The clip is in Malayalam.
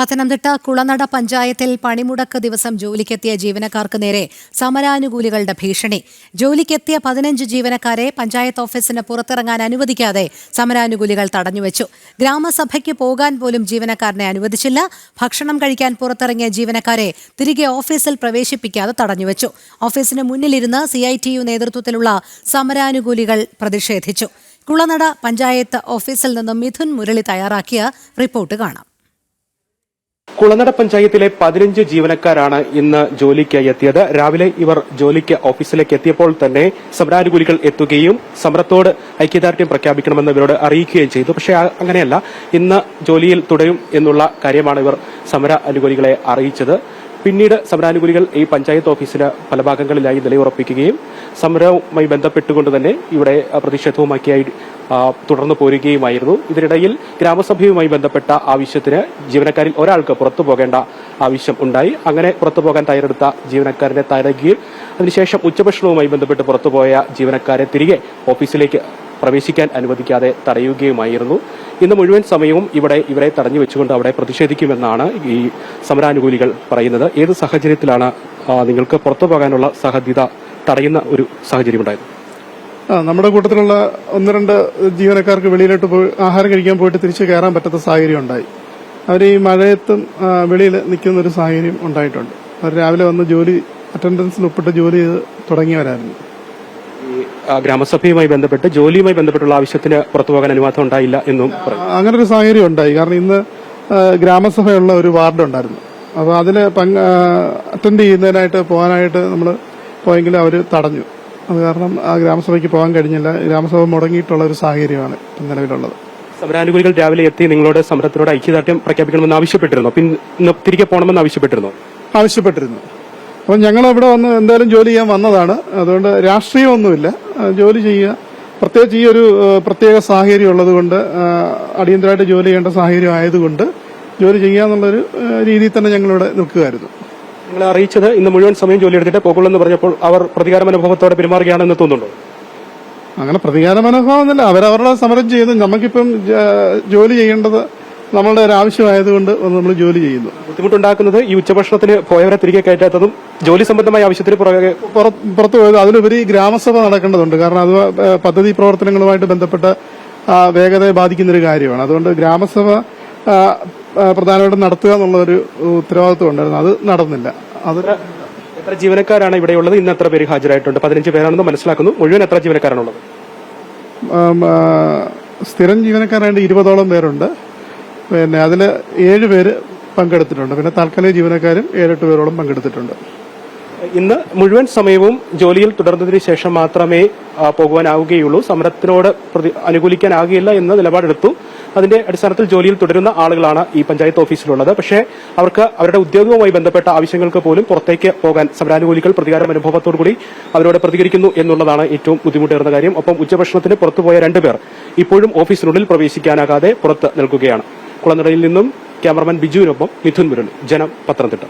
പത്തനംതിട്ട കുളനട പഞ്ചായത്തിൽ പണിമുടക്ക് ദിവസം ജോലിക്കെത്തിയ ജീവനക്കാർക്ക് നേരെ സമരാനുകൂലികളുടെ ഭീഷണി. ജോലിക്കെത്തിയ 15 ജീവനക്കാരെ പഞ്ചായത്ത് ഓഫീസിന് പുറത്തിറങ്ങാൻ അനുവദിക്കാതെ സമരാനുകൂലികൾ തടഞ്ഞുവച്ചു. ഗ്രാമസഭയ്ക്ക് പോകാൻ പോലും ജീവനക്കാരനെ അനുവദിച്ചില്ല. ഭക്ഷണം കഴിക്കാൻ പുറത്തിറങ്ങിയ ജീവനക്കാരെ തിരികെ ഓഫീസിൽ പ്രവേശിപ്പിക്കാതെ തടഞ്ഞുവച്ചു. ഓഫീസിന് മുന്നിലിരുന്ന് CITU നേതൃത്വത്തിലുള്ള സമരാനുകൂലികൾ പ്രതിഷേധിച്ചു. കുളനട പഞ്ചായത്ത് ഓഫീസിൽ നിന്നും മിഥുൻ മുരളി തയ്യാറാക്കിയ റിപ്പോർട്ട് കാണാം. കുളനട പഞ്ചായത്തിലെ 15 ജീവനക്കാരാണ് ഇന്ന് ജോലിക്കായി എത്തിയത്. രാവിലെ ഇവർ ജോലിക്ക് ഓഫീസിലേക്ക് എത്തിയപ്പോൾ തന്നെ സമരാനുകൂലികൾ എത്തുകയും സമരത്തോട് ഐക്യദാർഢ്യം പ്രഖ്യാപിക്കണമെന്ന് ഇവരോട് അറിയിക്കുകയും ചെയ്തു. പക്ഷേ അങ്ങനെയല്ല, ഇന്ന് ജോലിയിൽ തുടരും എന്നുള്ള കാര്യമാണ് ഇവർ സമര അനുകൂലികളെ അറിയിച്ചത്. പിന്നീട് സമരാനുകൂലികൾ ഈ പഞ്ചായത്ത് ഓഫീസിന് പല ഭാഗങ്ങളിലായി നിലയുറപ്പിക്കുകയും സമരവുമായി ബന്ധപ്പെട്ടുകൊണ്ട് തന്നെ ഇവിടെ പ്രതിഷേധവുമാക്കിയായി തുടർന്നു പോരുകയുമായിരുന്നു. ഇതിനിടയിൽ ഗ്രാമസഭയുമായി ബന്ധപ്പെട്ട ആവശ്യത്തിന് ജീവനക്കാരിൽ ഒരാൾക്ക് പുറത്തു പോകേണ്ട ആവശ്യം ഉണ്ടായി. അങ്ങനെ പുറത്തുപോകാൻ തയ്യാറെടുത്ത ജീവനക്കാരനെ തടയുകയും അതിനുശേഷം ഉച്ചഭക്ഷണവുമായി ബന്ധപ്പെട്ട് പുറത്തുപോയ ജീവനക്കാരെ തിരികെ ഓഫീസിലേക്ക് പ്രവേശിക്കാൻ അനുവദിക്കാതെ തടയുകയുമായിരുന്നു. ഇന്ന് മുഴുവൻ സമയവും ഇവരെ തടഞ്ഞു വെച്ചുകൊണ്ട് അവിടെ പ്രതിഷേധിക്കുമെന്നാണ് ഈ സമരാനുകൂലികൾ പറയുന്നത്. ഏത് സാഹചര്യത്തിലാണ് നിങ്ങൾക്ക് പുറത്തു പോകാനുള്ള സാധ്യത തടയുന്ന ഒരു സാഹചര്യം ഉണ്ടായത്? നമ്മുടെ കൂട്ടത്തിലുള്ള 1-2 ജീവനക്കാർക്ക് വെളിയിലോട്ട് പോയി ആഹാരം കഴിക്കാൻ പോയിട്ട് തിരിച്ചു കയറാൻ പറ്റാത്ത സാഹചര്യം ഉണ്ടായി. അവർ ഈ മഴയത്തും വെളിയിൽ നിൽക്കുന്ന ഒരു സാഹചര്യം ഉണ്ടായിട്ടുണ്ട്. അവർ രാവിലെ വന്ന് അറ്റൻഡൻസിൽ ഒപ്പിട്ട് ജോലി ചെയ്ത് തുടങ്ങിയവരായിരുന്നു. ഗ്രാമസഭയുമായി ബന്ധപ്പെട്ട് ജോലിയുമായി ബന്ധപ്പെട്ടുള്ള ആവശ്യത്തിന് പുറത്തുപോകാൻ അനുവാദം ഉണ്ടായില്ല എന്നും അങ്ങനെ ഒരു സാഹചര്യം ഉണ്ടായി. കാരണം ഇന്ന് ഗ്രാമസഭയുള്ള ഒരു വാർഡ് ഉണ്ടായിരുന്നു. അപ്പോൾ അതിൽ അറ്റൻഡ് ചെയ്യുന്നതിനായിട്ട് പോകാനായിട്ട് നമ്മൾ പോയെങ്കിലും അവർ തടഞ്ഞു. അത് കാരണം ആ ഗ്രാമസഭയ്ക്ക് പോകാൻ കഴിഞ്ഞില്ല. ഗ്രാമസഭ മുടങ്ങിയിട്ടുള്ള ഒരു സാഹചര്യമാണ് നിലവിലുള്ളത്. സമരാനുകൂലികൾ രാവിലെ എത്തി നിങ്ങളോട് സമരത്തിനോട് ഐക്യദാർഢ്യം പ്രഖ്യാപിക്കണമെന്ന് ആവശ്യപ്പെട്ടിരുന്നു. പിന്നെ തിരികെ പോകണമെന്ന് ആവശ്യപ്പെട്ടിരുന്നു. അപ്പം ഞങ്ങൾ ഇവിടെ വന്ന് എന്തായാലും ജോലി ചെയ്യാൻ വന്നതാണ്. അതുകൊണ്ട് രാഷ്ട്രീയമൊന്നുമില്ല, ജോലി ചെയ്യുക. പ്രത്യേകിച്ച് ഈ ഒരു പ്രത്യേക സാഹചര്യം ഉള്ളതുകൊണ്ട്, അടിയന്തരമായിട്ട് ജോലി ചെയ്യേണ്ട സാഹചര്യം ആയതുകൊണ്ട് ജോലി ചെയ്യാന്നുള്ളൊരു രീതിയിൽ തന്നെ ഞങ്ങളിവിടെ നിൽക്കുകയായിരുന്നു. നിങ്ങളെ അറിയിച്ചത് ഇന്ന് മുഴുവൻ സമയം ജോലി എടുത്തിട്ട് പോകുള്ളൂ എന്ന് പറഞ്ഞപ്പോൾ അവർ പ്രതികാര മനോഭാവത്തോടെ പെരുമാറുകയാണെന്ന് തോന്നുന്നുണ്ടോ? അങ്ങനെ പ്രതികാര മനോഭാവമൊന്നുമില്ല. അവരവരുടെ സമരം ചെയ്യുന്നു. നമുക്കിപ്പം ജോലി ചെയ്യേണ്ടത് നമ്മളുടെ ഒരു ആവശ്യമായതുകൊണ്ട് നമ്മൾ ജോലി ചെയ്യുന്നു. ബുദ്ധിമുട്ടുണ്ടാക്കുന്നത് ഈ ഉച്ചഭക്ഷണത്തിന് പോയവരെ തിരികെ കയറ്റാത്തതും ജോലി സംബന്ധമായ ആവശ്യത്തിന് പുറത്തു പോയത്. അതിലുപരി ഗ്രാമസഭ നടക്കേണ്ടതുണ്ട്. കാരണം അത് പദ്ധതി പ്രവർത്തനങ്ങളുമായിട്ട് ബന്ധപ്പെട്ട വേഗതയെ ബാധിക്കുന്ന ഒരു കാര്യമാണ്. അതുകൊണ്ട് ഗ്രാമസഭ പ്രധാനമായിട്ടും നടത്തുക എന്നുള്ള ഒരു ഉത്തരവാദിത്വം ഉണ്ടായിരുന്നു. അത് നടന്നില്ല. എത്ര ജീവനക്കാരാണ് ഇവിടെയുള്ളത്? ഇന്ന് എത്ര പേര് ഹാജരായിട്ടുണ്ട്? 15 പേരാണെന്ന് മനസ്സിലാക്കുന്നു. മുഴുവൻ എത്ര ജീവനക്കാരാണുള്ളത്? സ്ഥിരം ജീവനക്കാരായിട്ട് 20ഓളം പേരുണ്ട്. പിന്നെ അതിൽ 7 പേര് പങ്കെടുത്തിട്ടുണ്ട്. പിന്നെ താൽക്കാലിക ജീവനക്കാരും 7-8 പേരോളം പങ്കെടുത്തിട്ടുണ്ട്. ഇന്ന് മുഴുവൻ സമയവും ജോലിയിൽ തുടർന്നതിന് ശേഷം മാത്രമേ പോകുവാനാവുകയുള്ളൂ. സമരത്തിനോട് അനുകൂലിക്കാനാകില്ല എന്ന നിലപാടെടുത്തു. അതിന്റെ അടിസ്ഥാനത്തിൽ ജോലിയിൽ തുടരുന്ന ആളുകളാണ് ഈ പഞ്ചായത്ത് ഓഫീസിലുള്ളത്. പക്ഷേ അവർക്ക് അവരുടെ ഉദ്യോഗവുമായി ബന്ധപ്പെട്ട ആവശ്യങ്ങൾക്ക് പോലും പുറത്തേക്ക് പോകാൻ സമരാനുകൂലികൾ പ്രതികാര അനുഭവത്തോടുകൂടി അവരോട് പ്രതികരിക്കുന്നു എന്നുള്ളതാണ് ഏറ്റവും ബുദ്ധിമുട്ടേറുന്ന കാര്യം. ഒപ്പം ഉച്ചഭക്ഷണത്തിന് പുറത്തുപോയ 2 പേർ ഇപ്പോഴും ഓഫീസിനുള്ളിൽ പ്രവേശിക്കാനാകാതെ പുറത്ത് നിൽക്കുകയാണ്. കുളനടയിൽ നിന്നും ക്യാമറമാൻ ബിജുവിനൊപ്പം മിഥുൻ മുരളി, ജനം, പത്തനംതിട്ട.